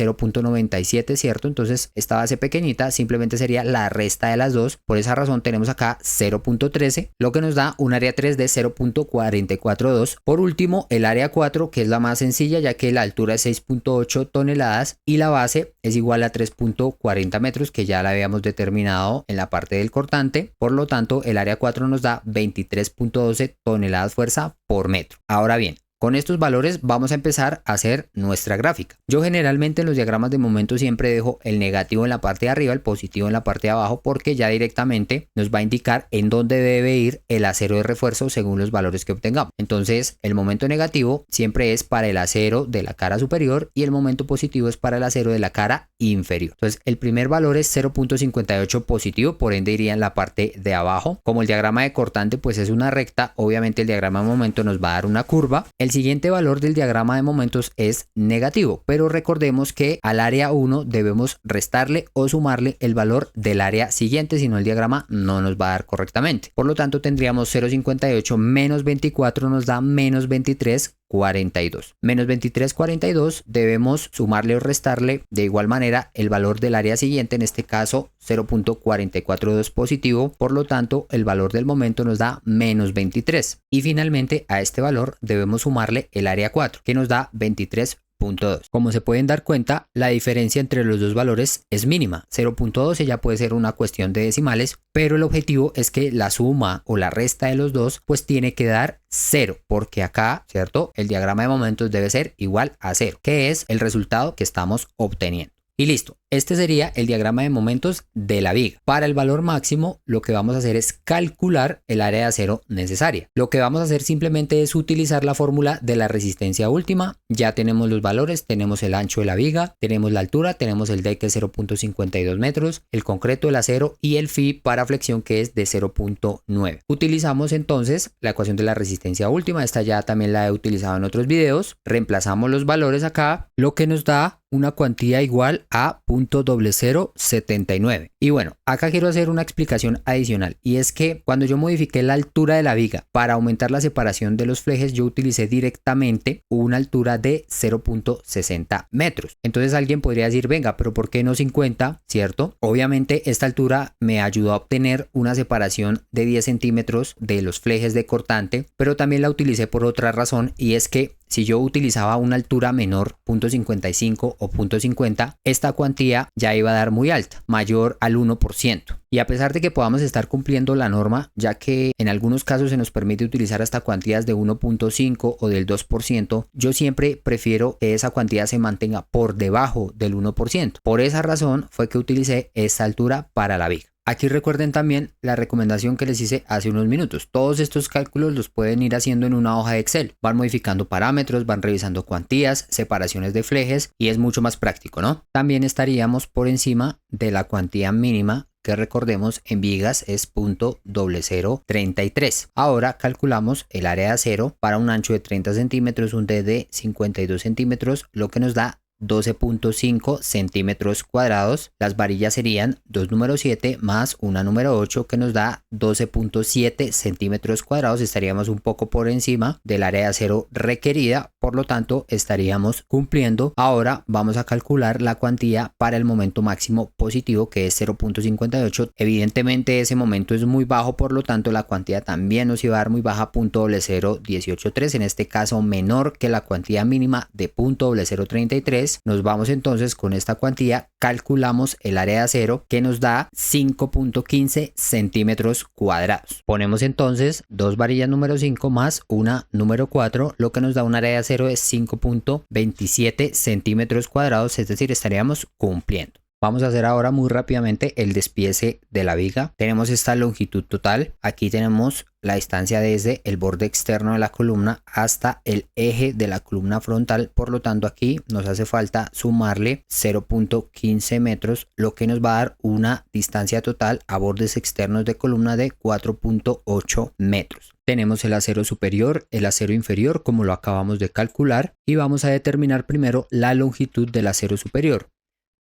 0.97, ¿cierto? Entonces, esta base pequeñita simplemente sería la resta de las dos. Por esa razón, tenemos acá 0.13, lo que nos da un área 3 de 0.442. Por último, el área 4, que es la más sencilla, ya que la altura es 6.8 toneladas y la base es igual a 3.40 metros, que ya la habíamos determinado en la parte del cortante. Por lo tanto, el área 4 nos da 23.12 toneladas fuerza por metro. Ahora bien, con estos valores vamos a empezar a hacer nuestra gráfica. Yo generalmente en los diagramas de momento siempre dejo el negativo en la parte de arriba, el positivo en la parte de abajo, porque ya directamente nos va a indicar en dónde debe ir el acero de refuerzo según los valores que obtengamos. Entonces, el momento negativo siempre es para el acero de la cara superior y el momento positivo es para el acero de la cara inferior. Entonces, el primer valor es 0.58 positivo, por ende iría en la parte de abajo. Como el diagrama de cortante pues es una recta, obviamente el diagrama de momento nos va a dar una curva. El siguiente valor del diagrama de momentos es negativo, pero recordemos que al área 1 debemos restarle o sumarle el valor del área siguiente, si no el diagrama no nos va a dar correctamente. Por lo tanto, tendríamos 0.58 menos 24 nos da menos 23.42. Menos 23.42 debemos sumarle o restarle de igual manera el valor del área siguiente, en este caso 0.442 positivo, por lo tanto el valor del momento nos da menos 23. Y finalmente a este valor debemos sumarle el área 4, que nos da 23.2. Como se pueden dar cuenta, la diferencia entre los dos valores es mínima. 0.12 ya puede ser una cuestión de decimales, pero el objetivo es que la suma o la resta de los dos pues tiene que dar 0, porque acá, ¿cierto? El diagrama de momentos debe ser igual a 0, que es el resultado que estamos obteniendo. Y listo, este sería el diagrama de momentos de la viga. Para el valor máximo, lo que vamos a hacer es calcular el área de acero necesaria. Lo que vamos a hacer simplemente es utilizar la fórmula de la resistencia última. Ya tenemos los valores, tenemos el ancho de la viga, tenemos la altura, tenemos el D que es 0.52 metros, el concreto, el acero y el phi para flexión que es de 0.9. Utilizamos entonces la ecuación de la resistencia última, esta ya también la he utilizado en otros videos. Reemplazamos los valores acá, lo que nos da una cuantía igual a 0.0079. Y bueno, acá quiero hacer una explicación adicional, y es que cuando yo modifiqué la altura de la viga para aumentar la separación de los flejes, yo utilicé directamente una altura de 0.60 metros. Entonces alguien podría decir, venga, pero ¿por qué no 50? ¿Cierto? Obviamente esta altura me ayudó a obtener una separación de 10 centímetros de los flejes de cortante, pero también la utilicé por otra razón, y es que si yo utilizaba una altura menor, 0.55 o 0.50, esta cuantía ya iba a dar muy alta, mayor al 1%. Y a pesar de que podamos estar cumpliendo la norma, ya que en algunos casos se nos permite utilizar hasta cuantías de 1.5 o del 2%, yo siempre prefiero que esa cuantía se mantenga por debajo del 1%. Por esa razón fue que utilicé esta altura para la viga. Aquí recuerden también la recomendación que les hice hace unos minutos. Todos estos cálculos los pueden ir haciendo en una hoja de Excel. Van modificando parámetros, van revisando cuantías, separaciones de flejes y es mucho más práctico, ¿no? También estaríamos por encima de la cuantía mínima, que recordemos en vigas es 0.0033. Ahora calculamos el área de acero para un ancho de 30 centímetros, un D de 52 centímetros, lo que nos da 12.5 centímetros cuadrados. Las varillas serían 2 número 7 más una número 8 que nos da 12.7 centímetros cuadrados. Estaríamos un poco por encima del área de acero requerida, por lo tanto estaríamos cumpliendo. Ahora vamos a calcular la cuantía para el momento máximo positivo, que es 0.58. Evidentemente ese momento es muy bajo, por lo tanto la cuantía también nos iba a dar muy baja, 0.0183, en este caso menor que la cuantía mínima de 0.033. Nos vamos entonces con esta cuantía, calculamos el área de acero que nos da 5.15 centímetros cuadrados. Ponemos entonces dos varillas número 5 más una número 4, lo que nos da un área de acero de 5.27 centímetros cuadrados, es decir, estaríamos cumpliendo. Vamos a hacer ahora muy rápidamente el despiece de la viga. Tenemos esta longitud total. Aquí tenemos la distancia desde el borde externo de la columna hasta el eje de la columna frontal. Por lo tanto, aquí nos hace falta sumarle 0.15 metros, lo que nos va a dar una distancia total a bordes externos de columna de 4.8 metros. Tenemos el acero superior, el acero inferior, como lo acabamos de calcular, y vamos a determinar primero la longitud del acero superior.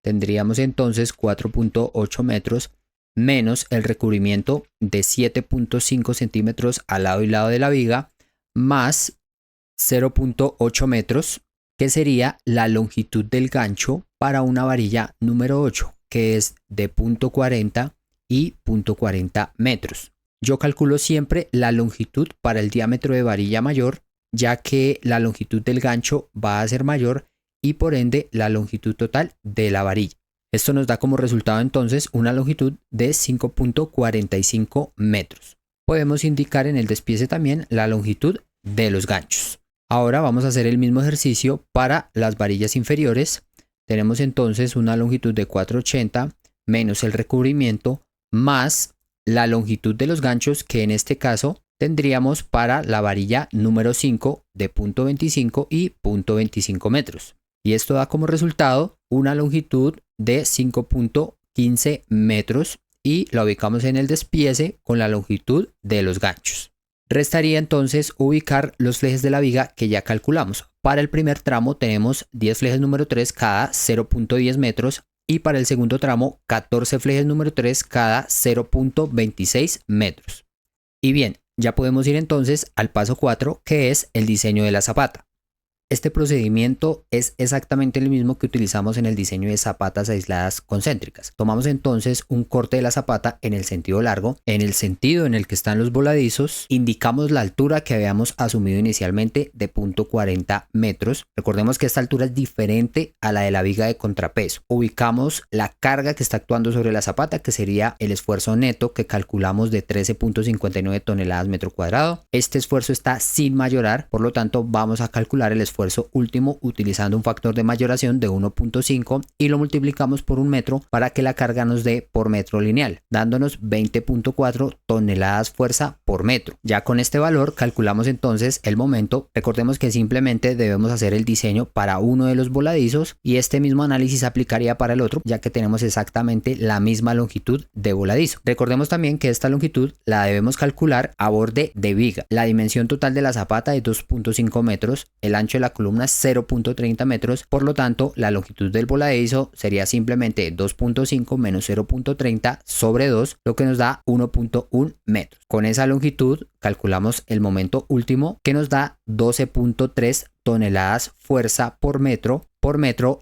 Tendríamos entonces 4.8 metros menos el recubrimiento de 7.5 centímetros al lado y lado de la viga, más 0.8 metros, que sería la longitud del gancho para una varilla número 8, que es de 0.40 y 0.40 metros. Yo calculo siempre la longitud para el diámetro de varilla mayor, ya que la longitud del gancho va a ser mayor y por ende la longitud total de la varilla. Esto nos da como resultado entonces una longitud de 5.45 metros. Podemos indicar en el despiece también la longitud de los ganchos. Ahora vamos a hacer el mismo ejercicio para las varillas inferiores. Tenemos entonces una longitud de 4.80 menos el recubrimiento más la longitud de los ganchos, que en este caso tendríamos para la varilla número 5 de 0.25 y 0.25 metros. Y esto da como resultado una longitud de 5.15 metros y la ubicamos en el despiece con la longitud de los ganchos. Restaría entonces ubicar los flejes de la viga que ya calculamos. Para el primer tramo tenemos 10 flejes número 3 cada 0.10 metros y para el segundo tramo 14 flejes número 3 cada 0.26 metros. Y bien, ya podemos ir entonces al paso 4, que es el diseño de la zapata. Este procedimiento es exactamente el mismo que utilizamos en el diseño de zapatas aisladas concéntricas. Tomamos entonces un corte de la zapata en el sentido largo, en el sentido en el que están los voladizos, indicamos la altura que habíamos asumido inicialmente de 0.40 metros. Recordemos que esta altura es diferente a la de la viga de contrapeso. Ubicamos la carga que está actuando sobre la zapata, que sería el esfuerzo neto que calculamos de 13.59 toneladas metro cuadrado. Este esfuerzo está sin mayorar, por lo tanto vamos a calcular el esfuerzo último utilizando un factor de mayoración de 1.5 y lo multiplicamos por un metro para que la carga nos dé por metro lineal, dándonos 20.4 toneladas fuerza por metro. Ya con este valor calculamos entonces el momento. Recordemos que simplemente debemos hacer el diseño para uno de los voladizos y este mismo análisis aplicaría para el otro, ya que tenemos exactamente la misma longitud de voladizo. Recordemos también que esta longitud la debemos calcular a borde de viga. La dimensión total de la zapata es 2.5 metros, el ancho de la columna es 0.30 metros, por lo tanto la longitud del voladizo sería simplemente 2.5 menos 0.30 sobre 2, lo que nos da 1.1 metros. Con esa longitud calculamos el momento último, que nos da 12.3 toneladas fuerza por metro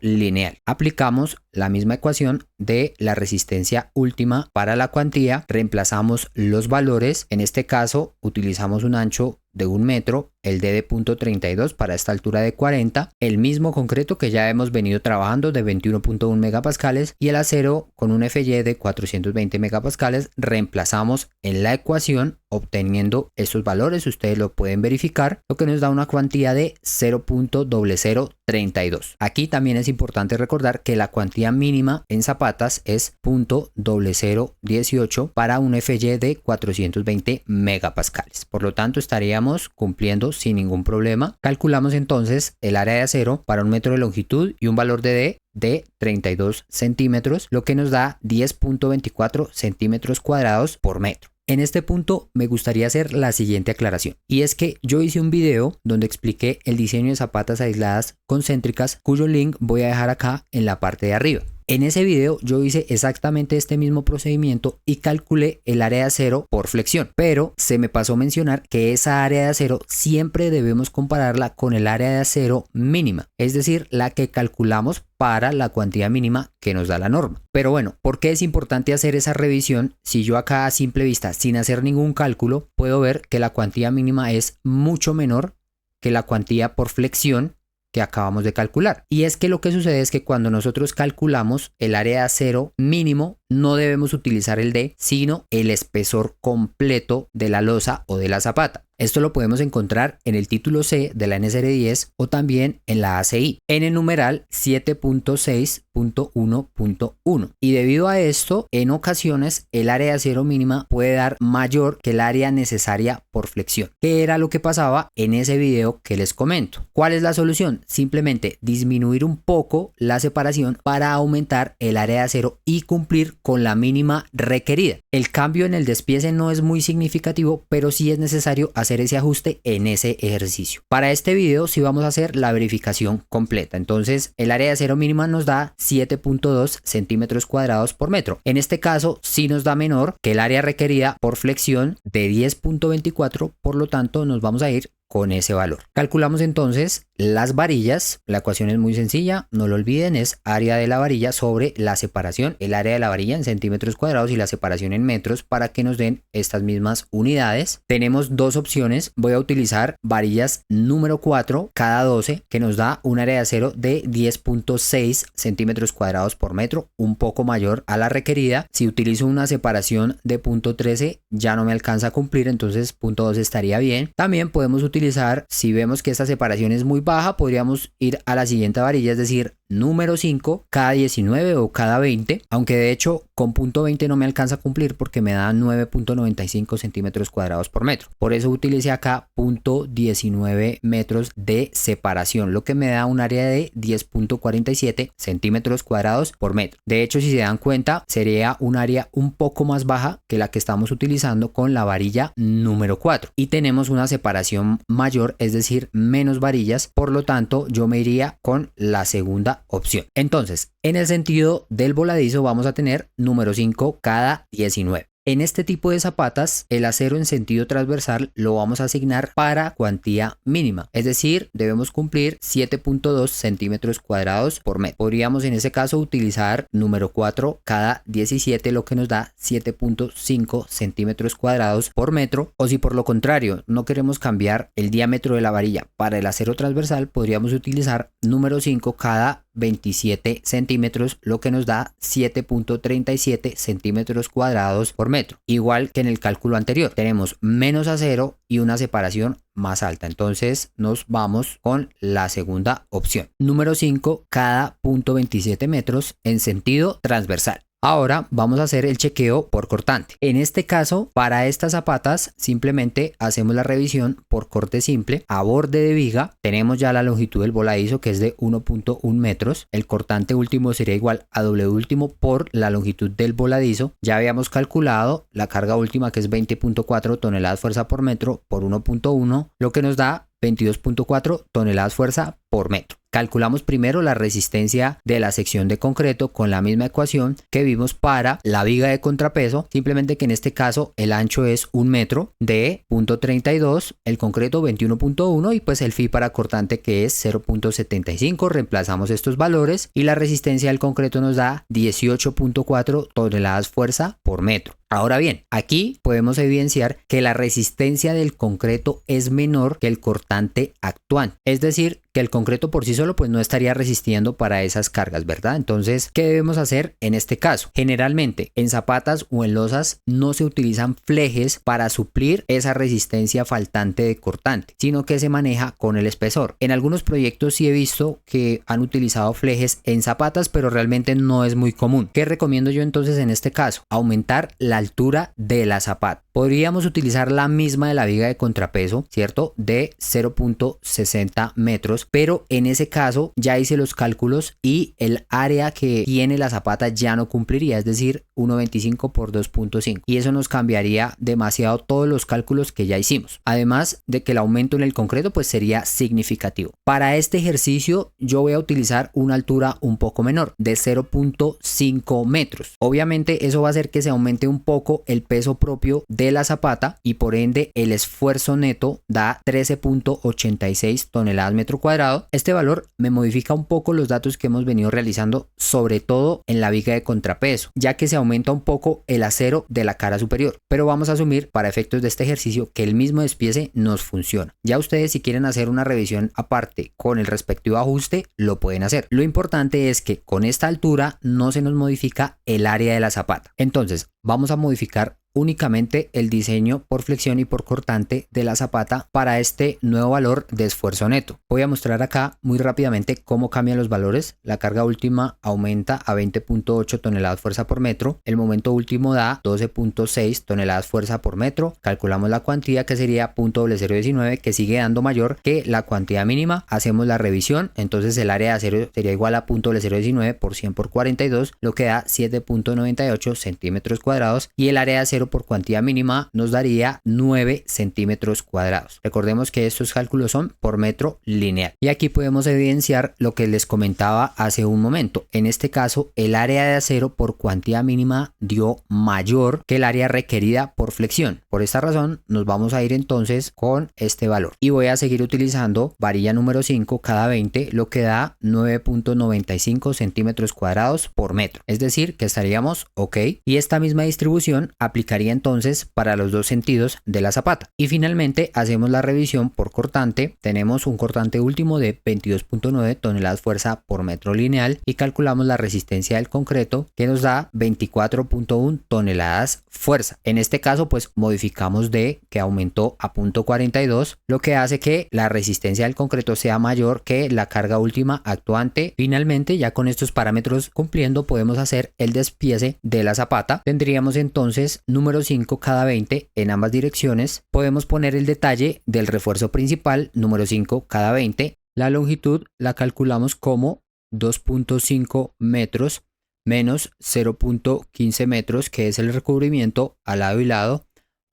lineal. Aplicamos la misma ecuación de la resistencia última para la cuantía, reemplazamos los valores, en este caso utilizamos un ancho de 1 metro, el D de 0.32 para esta altura de 40, el mismo concreto que ya hemos venido trabajando de 21.1 megapascales y el acero con un FY de 420 megapascales. Reemplazamos en la ecuación obteniendo estos valores, ustedes lo pueden verificar, lo que nos da una cuantía de 0.0032. Aquí también es importante recordar que la cuantía mínima en zapatas es 0.0018 para un FY de 420 megapascales. Por lo tanto, estaríamos cumpliendo sin ningún problema. Calculamos entonces el área de acero para 1 metro de longitud y un valor de D de 32 centímetros, lo que nos da 10.24 centímetros cuadrados por metro. En este punto me gustaría hacer la siguiente aclaración, y es que yo hice un video donde expliqué el diseño de zapatas aisladas concéntricas, cuyo link voy a dejar acá en la parte de arriba. En ese video yo hice exactamente este mismo procedimiento y calculé el área de acero por flexión, pero se me pasó mencionar que esa área de acero siempre debemos compararla con el área de acero mínima, es decir, la que calculamos para la cuantía mínima que nos da la norma. Pero bueno, ¿por qué es importante hacer esa revisión? Si yo acá a simple vista, sin hacer ningún cálculo, puedo ver que la cuantía mínima es mucho menor que la cuantía por flexión que acabamos de calcular. Y es que lo que sucede es que cuando nosotros calculamos el área de acero mínimo, no debemos utilizar el D, sino el espesor completo de la losa o de la zapata. Esto lo podemos encontrar en el título C de la NSR 10 o también en la ACI, en el numeral 7.6.1.1. Y debido a esto, en ocasiones el área de acero mínima puede dar mayor que el área necesaria por flexión, que era lo que pasaba en ese video que les comento. ¿Cuál es la solución? Simplemente disminuir un poco la separación para aumentar el área de acero y cumplir con la mínima requerida. El cambio en el despiece no es muy significativo, pero sí es necesario hacer ese ajuste en ese ejercicio. Para este video sí vamos a hacer la verificación completa. Entonces el área de acero mínima nos da 7.2 centímetros cuadrados por metro. En este caso sí nos da menor que el área requerida por flexión de 10.24, por lo tanto nos vamos a ir con ese valor. Calculamos entonces las varillas. La ecuación es muy sencilla, no lo olviden, es área de la varilla sobre la separación, el área de la varilla en centímetros cuadrados y la separación en metros para que nos den estas mismas unidades. Tenemos dos opciones, voy a utilizar varillas número 4 cada 12 que nos da un área de acero de 10.6 centímetros cuadrados por metro, un poco mayor a la requerida. Si utilizo una separación de 0.13 ya no me alcanza a cumplir, entonces 0.2 estaría bien. También podemos utilizar, si vemos que esta separación es muy baja, podríamos ir a la siguiente varilla, es decir, número 5 cada 19 o cada 20, aunque de hecho con 0.20 no me alcanza a cumplir porque me da 9.95 centímetros cuadrados por metro. Por eso utilicé acá 0.19 metros de separación, lo que me da un área de 10.47 centímetros cuadrados por metro. De hecho, si se dan cuenta, sería un área un poco más baja que la que estamos utilizando con la varilla número 4. Y tenemos una separación mayor, es decir, menos varillas, por lo tanto yo me iría con la segunda opción. Entonces, en el sentido del voladizo vamos a tener número 5 cada 19. En este tipo de zapatas, el acero en sentido transversal lo vamos a asignar para cuantía mínima, es decir, debemos cumplir 7.2 centímetros cuadrados por metro. Podríamos en ese caso utilizar número 4 cada 17, lo que nos da 7.5 centímetros cuadrados por metro. O si por lo contrario no queremos cambiar el diámetro de la varilla para el acero transversal, podríamos utilizar número 5 cada 27 centímetros, lo que nos da 7.37 centímetros cuadrados por metro. Igual que en el cálculo anterior, tenemos menos acero y una separación más alta. Entonces nos vamos con la segunda opción. Número 5 cada 0.27 metros en sentido transversal. Ahora vamos a hacer el chequeo por cortante. En este caso, para estas zapatas simplemente hacemos la revisión por corte simple a borde de viga. Tenemos ya la longitud del voladizo, que es de 1.1 metros. El cortante último sería igual a W último por la longitud del voladizo. Ya habíamos calculado la carga última, que es 20.4 toneladas fuerza por metro por 1.1, lo que nos da 22.4 toneladas fuerza por metro. Calculamos primero la resistencia de la sección de concreto con la misma ecuación que vimos para la viga de contrapeso, simplemente que en este caso el ancho es 1 metro de 0.32, el concreto 21.1 y pues el phi para cortante, que es 0.75. Reemplazamos estos valores y la resistencia del concreto nos da 18.4 toneladas fuerza por metro. Ahora bien, aquí podemos evidenciar que la resistencia del concreto es menor que el cortante actuante, es decir, que el concreto por sí solo pues no estaría resistiendo para esas cargas, ¿verdad? Entonces, ¿qué debemos hacer en este caso? Generalmente en zapatas o en losas no se utilizan flejes para suplir esa resistencia faltante de cortante, sino que se maneja con el espesor. En algunos proyectos sí he visto que han utilizado flejes en zapatas, pero realmente no es muy común. ¿Qué recomiendo yo entonces en este caso? Aumentar la altura de la zapata. Podríamos utilizar la misma de la viga de contrapeso, ¿cierto? De 0.60 metros, pero en ese caso ya hice los cálculos y el área que tiene la zapata ya no cumpliría, es decir, 1.25 por 2.5, y eso nos cambiaría demasiado todos los cálculos que ya hicimos, además de que el aumento en el concreto pues sería significativo. Para este ejercicio yo voy a utilizar una altura un poco menor, de 0.5 metros. Obviamente eso va a hacer que se aumente un poco el peso propio de de la zapata y por ende el esfuerzo neto da 13.86 toneladas metro cuadrado. Este valor me modifica un poco los datos que hemos venido realizando, sobre todo en la viga de contrapeso, ya que se aumenta un poco el acero de la cara superior, pero vamos a asumir para efectos de este ejercicio que el mismo despiece nos funciona. Ya ustedes, si quieren hacer una revisión aparte con el respectivo ajuste, lo pueden hacer. Lo importante es que con esta altura no se nos modifica el área de la zapata. Entonces vamos a modificar únicamente el diseño por flexión y por cortante de la zapata para este nuevo valor de esfuerzo neto. Voy a mostrar acá muy rápidamente cómo cambian los valores. La carga última aumenta a 20.8 toneladas fuerza por metro. El momento último da 12.6 toneladas fuerza por metro. Calculamos la cuantía, que sería 0.019, que sigue dando mayor que la cuantía mínima. Hacemos la revisión, entonces el área de acero sería igual a 0.019 por 100 por 42, lo que da 7.98 centímetros cuadrados, y el área de acero por cuantía mínima nos daría 9 centímetros cuadrados. Recordemos que estos cálculos son por metro lineal. Y aquí podemos evidenciar lo que les comentaba hace un momento. En este caso, el área de acero por cuantía mínima dio mayor que el área requerida por flexión. Por esta razón, nos vamos a ir entonces con este valor. Y voy a seguir utilizando varilla número 5 cada 20, lo que da 9.95 centímetros cuadrados por metro. Es decir, que estaríamos ok. Y esta misma distribución aplicaría entonces para los dos sentidos de la zapata. Y finalmente hacemos la revisión por cortante. Tenemos un cortante último de 22.9 toneladas fuerza por metro lineal y calculamos la resistencia del concreto, que nos da 24.1 toneladas fuerza. En este caso pues modificamos de que aumentó a 0.42, lo que hace que la resistencia del concreto sea mayor que la carga última actuante. Finalmente, ya con estos parámetros cumpliendo, podemos hacer el despiece de la zapata. Tendríamos entonces número 5 cada 20 en ambas direcciones. Podemos poner el detalle del refuerzo principal, número 5 cada 20. La longitud la calculamos como 2.5 metros menos 0.15 metros, que es el recubrimiento a lado y lado,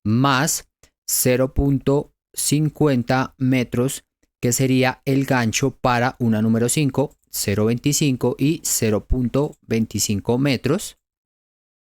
más 0.50 metros, que sería el gancho para una número 5, 0.25 y 0.25 metros,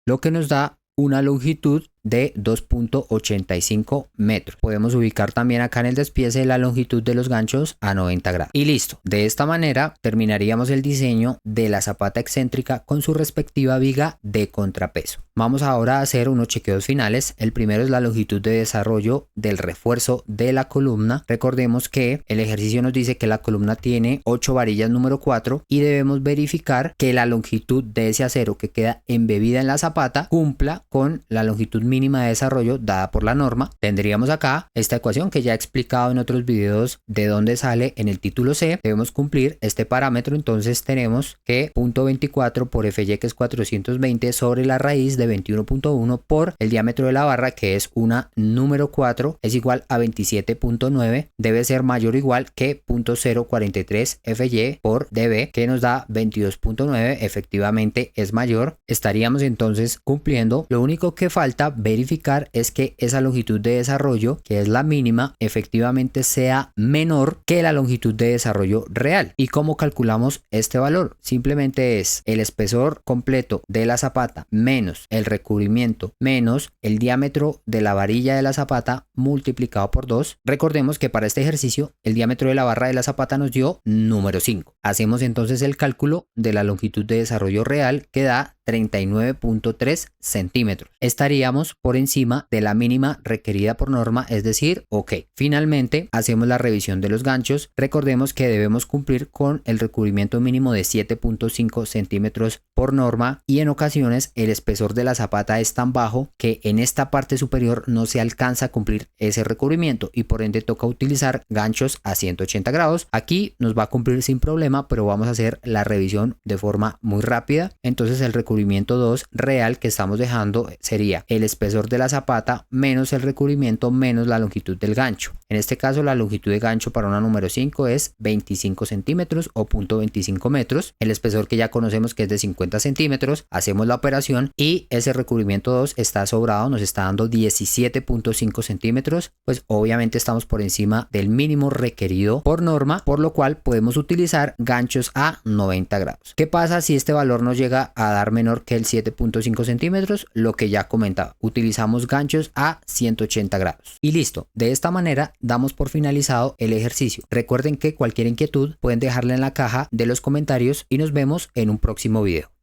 lo que nos da una longitud de 2.85 metros. Podemos ubicar también acá en el despiece la longitud de los ganchos a 90 grados. Y listo. De esta manera terminaríamos el diseño de la zapata excéntrica con su respectiva viga de contrapeso. Vamos ahora a hacer unos chequeos finales. El primero es la longitud de desarrollo del refuerzo de la columna. Recordemos que el ejercicio nos dice que la columna tiene 8 varillas número 4 y debemos verificar que la longitud de ese acero que queda embebida en la zapata cumpla con la longitud mínima de desarrollo dada por la norma. Tendríamos acá esta ecuación que ya he explicado en otros videos de dónde sale en el título C. Debemos cumplir este parámetro, entonces tenemos que 0.24 por FY, que es 420, sobre la raíz de 21.1 por el diámetro de la barra, que es una número 4, es igual a 27.9, debe ser mayor o igual que 0.043 FY por dB, que nos da 22.9, efectivamente es mayor. Estaríamos entonces cumpliendo. Lo único que falta verificar es que esa longitud de desarrollo, que es la mínima, efectivamente sea menor que la longitud de desarrollo real. ¿Y cómo calculamos este valor? Simplemente es el espesor completo de la zapata menos el recubrimiento menos el diámetro de la varilla de la zapata multiplicado por 2. Recordemos que para este ejercicio el diámetro de la barra de la zapata nos dio número 5. Hacemos entonces el cálculo de la longitud de desarrollo real, que da 39.3 centímetros. Estaríamos por encima de la mínima requerida por norma, es decir, ok. Finalmente hacemos la revisión de los ganchos. Recordemos que debemos cumplir con el recubrimiento mínimo de 7.5 centímetros por norma, y en ocasiones el espesor de la zapata es tan bajo que en esta parte superior no se alcanza a cumplir ese recubrimiento y por ende toca utilizar ganchos a 180 grados. Aquí nos va a cumplir sin problema, pero vamos a hacer la revisión de forma muy rápida. Entonces el recubrimiento 2 real que estamos dejando sería el espesor de la zapata menos el recubrimiento menos la longitud del gancho. En este caso la longitud de gancho para una número 5 es 25 centímetros o 0.25 metros. El espesor que ya conocemos, que es de 50 centímetros. Hacemos la operación y ese recubrimiento 2 está sobrado, nos está dando 17.5 centímetros. Pues obviamente estamos por encima del mínimo requerido por norma, por lo cual podemos utilizar ganchos a 90 grados. ¿Qué pasa si este valor nos llega a dar menor que el 7.5 centímetros? Lo que ya comentaba, utilizamos ganchos a 180 grados. Y listo, de esta manera damos por finalizado el ejercicio. Recuerden que cualquier inquietud pueden dejarla en la caja de los comentarios y nos vemos en un próximo video.